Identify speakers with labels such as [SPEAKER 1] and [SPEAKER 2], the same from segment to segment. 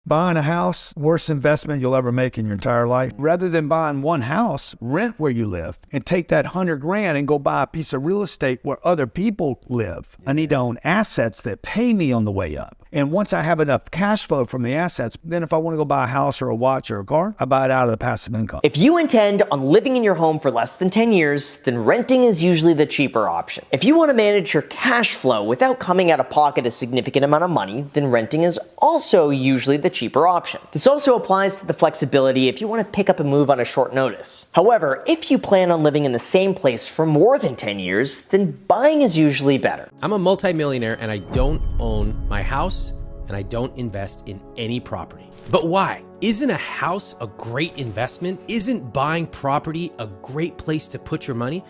[SPEAKER 1] Buying a house, worst investment you'll ever make in your entire life. Rather than buying one house, rent where you live and take that $100,000 and go buy a piece of real estate where other people live. I need to own assets that pay me on the way up. And once I have enough cash flow from the assets, then if I want to go buy a house or a watch or a car, I buy it out of the passive income.
[SPEAKER 2] If you intend on living in your home for less than 10 years, then renting is usually the cheaper option. If you want to manage your cash flow without coming out of pocket a significant amount of money, then renting is also usually the cheaper option. This also applies to the flexibility if you want to pick up and move on a short notice. However, if you plan on living in the same place for more than 10 years, then buying is usually better.
[SPEAKER 3] I'm a multimillionaire and I don't own my house and I don't invest in any property. But why? Isn't a house a great investment? Isn't buying property a great place to put your money?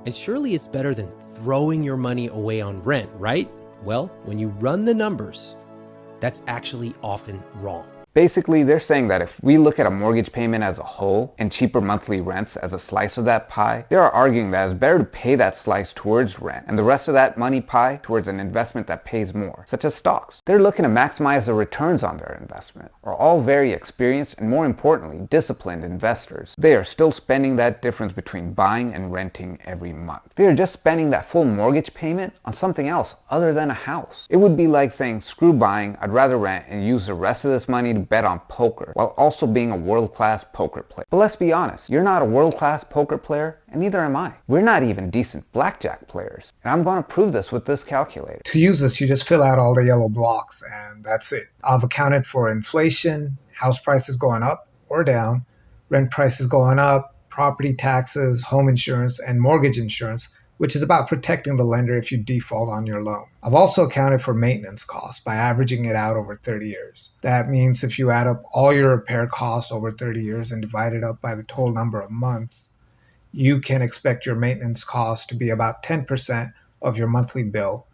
[SPEAKER 3] And surely it's better than throwing your money away on rent, right? Well, when you run the numbers, that's actually often wrong.
[SPEAKER 4] Basically, they're saying that if we look at a mortgage payment as a whole and cheaper monthly rents as a slice of that pie, they are arguing that it's better to pay that slice towards rent and the rest of that money pie towards an investment that pays more, such as stocks. They're looking to maximize the returns on their investment. Are all very experienced and, more importantly, disciplined investors. They are still spending that difference between buying and renting every month. They are just spending that full mortgage payment on something else other than a house. It would be like saying, screw buying, I'd rather rent and use the rest of this money to bet on poker while also being a world-class poker player. But let's be honest, you're not a world-class poker player and neither am I. We're not even decent blackjack players. And I'm going to prove this with this calculator.
[SPEAKER 5] To use this, you just fill out all the yellow blocks and that's it. I've accounted for inflation, house prices going up or down, rent prices going up, property taxes, home insurance, and mortgage insurance, which is about protecting the lender if you default on your loan. I've also accounted for maintenance costs by averaging it out over 30 years. That means if you add up all your repair costs over 30 years and divide it up by the total number of months, you can expect your maintenance costs to be about 10% of your monthly bill,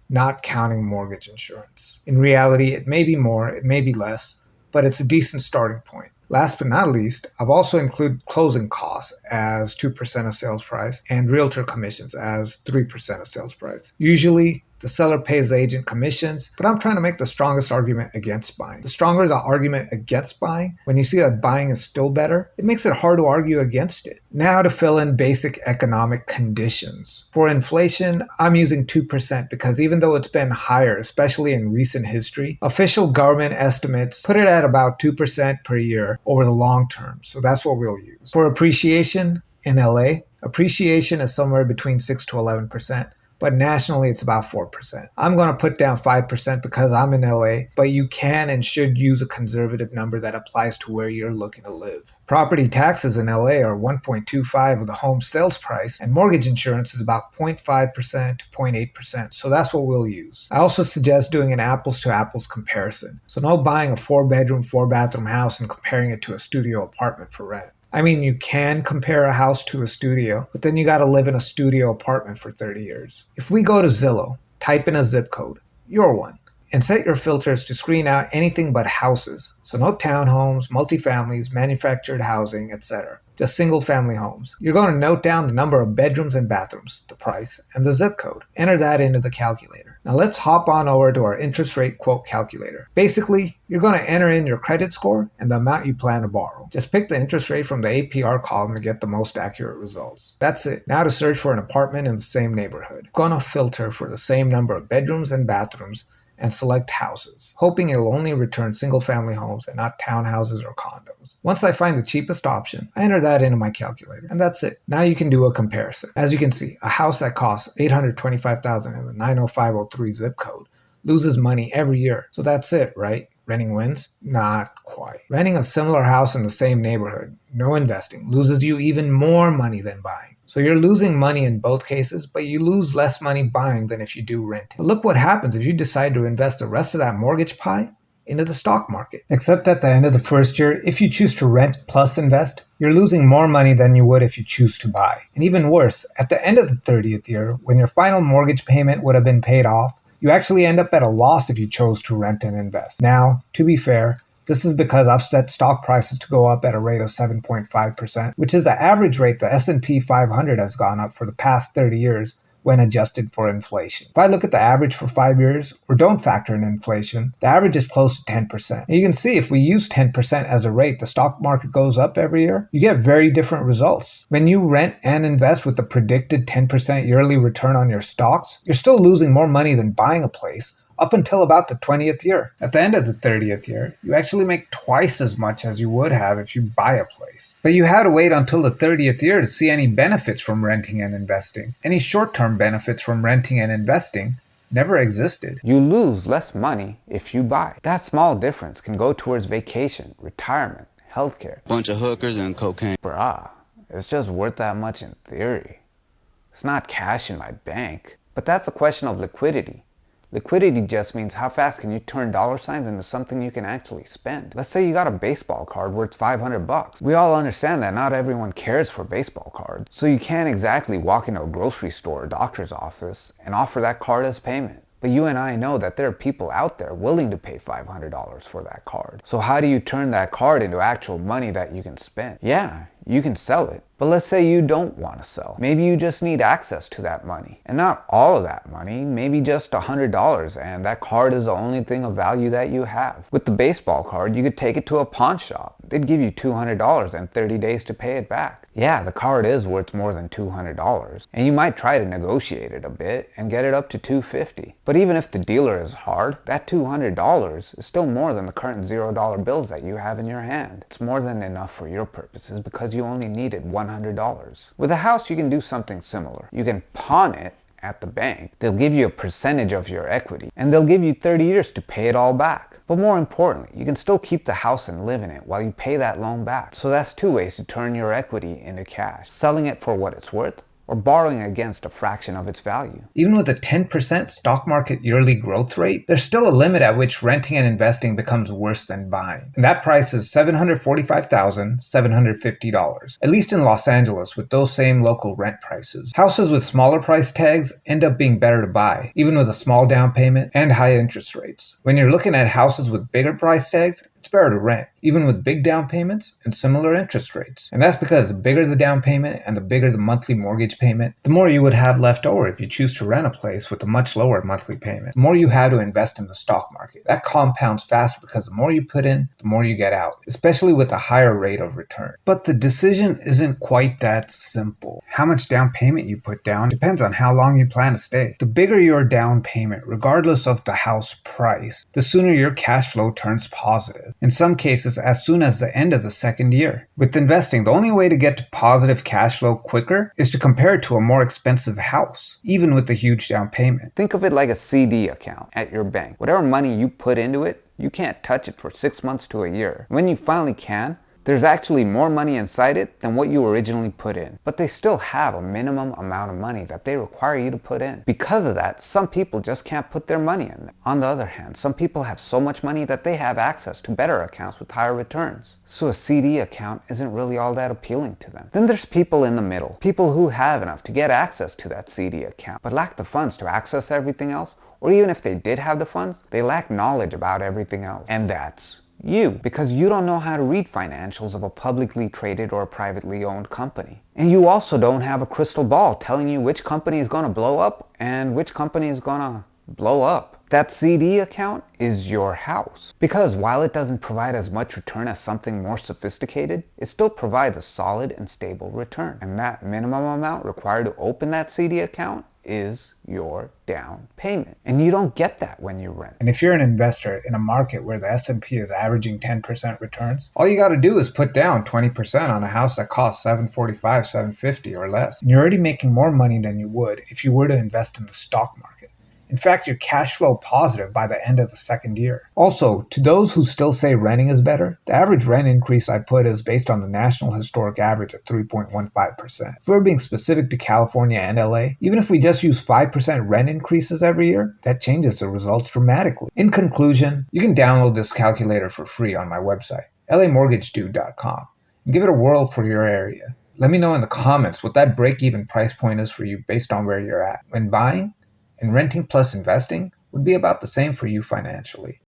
[SPEAKER 5] not counting mortgage insurance. In reality, it may be more, it may be less, but it's a decent starting point. Last but not least, I've also included closing costs as 2% of sales price and realtor commissions as 3% of sales price. Usually, the seller pays the agent commissions, but I'm trying to make the strongest argument against buying. The stronger the argument against buying, when you see that buying is still better, it makes it hard to argue against it. Now to fill in basic economic conditions. For inflation, I'm using 2% because even though it's been higher, especially in recent history, official government estimates put it at about 2% per year over the long term. So that's what we'll use. For appreciation in LA, appreciation is somewhere between 6 to 11%. But nationally, it's about 4%. I'm going to put down 5% because I'm in LA, but you can and should use a conservative number that applies to where you're looking to live. Property taxes in LA are 1.25 of the home sales price, and mortgage insurance is about 0.5% to 0.8%, so that's what we'll use. I also suggest doing an apples to apples comparison. So no buying a 4-bedroom, 4-bathroom house and comparing it to a studio apartment for rent. I mean, you can compare a house to a studio, but then you got to live in a studio apartment for 30 years. If we go to Zillow, type in a zip code, your one, and set your filters to screen out anything but houses. So no townhomes, multifamilies, manufactured housing, etc. Just single family homes. You're going to note down the number of bedrooms and bathrooms, the price, and the zip code. Enter that into the calculator. Now let's hop on over to our interest rate quote calculator. Basically, you're going to enter in your credit score and the amount you plan to borrow. Just pick the interest rate from the APR column to get the most accurate results. That's it. Now to search for an apartment in the same neighborhood. I'm going to filter for the same number of bedrooms and bathrooms and select houses, hoping it'll only return single-family homes and not townhouses or condos. Once I find the cheapest option, I enter that into my calculator, and that's it. Now you can do a comparison. As you can see, a house that costs $825,000 in the 90503 zip code loses money every year. So that's it, right? Renting wins? Not quite. Renting a similar house in the same neighborhood, no investing, loses you even more money than buying. So you're losing money in both cases, but you lose less money buying than if you do renting. But look what happens if you decide to invest the rest of that mortgage pie into the stock market. Except at the end of the first year, if you choose to rent plus invest, you're losing more money than you would if you choose to buy. And even worse, at the end of the 30th year, when your final mortgage payment would have been paid off, you actually end up at a loss if you chose to rent and invest. Now, to be fair, this is because I've set stock prices to go up at a rate of 7.5%, which is the average rate the S&P 500 has gone up for the past 30 years, when adjusted for inflation. If I look at the average for 5 years, or don't factor in inflation, the average is close to 10%. And you can see if we use 10% as a rate, the stock market goes up every year, you get very different results. When you rent and invest with the predicted 10% yearly return on your stocks, you're still losing more money than buying a place up until about the 20th year. At the end of the 30th year, you actually make twice as much as you would have if you buy a place. But you had to wait until the 30th year to see any benefits from renting and investing. Any short-term benefits from renting and investing never existed.
[SPEAKER 4] You lose less money if you buy. That small difference can go towards vacation, retirement, healthcare.
[SPEAKER 6] Bunch of hookers and cocaine.
[SPEAKER 4] Bruh, it's just worth that much in theory. It's not cash in my bank. But that's a question of liquidity. Liquidity just means how fast can you turn dollar signs into something you can actually spend. Let's say you got a baseball card worth $500. We all understand that not everyone cares for baseball cards, so you can't exactly walk into a grocery store or doctor's office and offer that card as payment. But you and I know that there are people out there willing to pay $500 for that card. So how do you turn that card into actual money that you can spend? Yeah, you can sell it. But let's say you don't want to sell. Maybe you just need access to that money. And not all of that money, maybe just $100, and that card is the only thing of value that you have. With the baseball card, you could take it to a pawn shop. They'd give you $200 and 30 days to pay it back. Yeah, the card is worth more than $200, and you might try to negotiate it a bit and get it up to $250. But even if the dealer is hard, that $200 is still more than the current $0 bills that you have in your hand. It's more than enough for your purposes because you only needed $100. With a house, you can do something similar. You can pawn it at the bank. They'll give you a percentage of your equity, and they'll give you 30 years to pay it all back. But more importantly, you can still keep the house and live in it while you pay that loan back. So that's two ways to turn your equity into cash: selling it for what it's worth, or borrowing against a fraction of its value.
[SPEAKER 5] Even with a 10% stock market yearly growth rate, there's still a limit at which renting and investing becomes worse than buying. And that price is $745,750, at least in Los Angeles with those same local rent prices. Houses with smaller price tags end up being better to buy, even with a small down payment and high interest rates. When you're looking at houses with bigger price tags, it's better to rent, even with big down payments and similar interest rates. And that's because the bigger the down payment and the bigger the monthly mortgage payment, the more you would have left over if you choose to rent a place with a much lower monthly payment. The more you have to invest in the stock market. That compounds faster because the more you put in, the more you get out, especially with a higher rate of return. But the decision isn't quite that simple. How much down payment you put down depends on how long you plan to stay. The bigger your down payment, regardless of the house price, the sooner your cash flow turns positive. In some cases, as soon as the end of the second year. With investing, the only way to get to positive cash flow quicker is to compare it to a more expensive house, even with the huge down payment.
[SPEAKER 4] Think of it like a CD account at your bank. Whatever money you put into it, you can't touch it for 6 months to a year. When you finally can, there's actually more money inside it than what you originally put in. But they still have a minimum amount of money that they require you to put in. Because of that, some people just can't put their money in them. On the other hand, some people have so much money that they have access to better accounts with higher returns. So a CD account isn't really all that appealing to them. Then there's people in the middle. People who have enough to get access to that CD account, but lack the funds to access everything else. Or even if they did have the funds, they lack knowledge about everything else. And that's you, because you don't know how to read financials of a publicly traded or privately owned company. And you also don't have a crystal ball telling you which company is going to blow up and which company is going to blow up. That CD account is your house. Because while it doesn't provide as much return as something more sophisticated, it still provides a solid and stable return. And that minimum amount required to open that CD account is your down payment. And you don't get that when you rent.
[SPEAKER 5] And if you're an investor in a market where the S&P is averaging 10% returns, all you got to do is put down 20% on a house that costs $745,000, $750,000 or less. And you're already making more money than you would if you were to invest in the stock market. In fact, you're cash flow positive by the end of the second year. Also, to those who still say renting is better, the average rent increase I put is based on the national historic average of 3.15%. If we're being specific to California and LA, even if we just use 5% rent increases every year, that changes the results dramatically. In conclusion, you can download this calculator for free on my website, lamortgagedude.com, and give it a whirl for your area. Let me know in the comments what that break-even price point is for you based on where you're at. When buying, and renting plus investing would be about the same for you financially.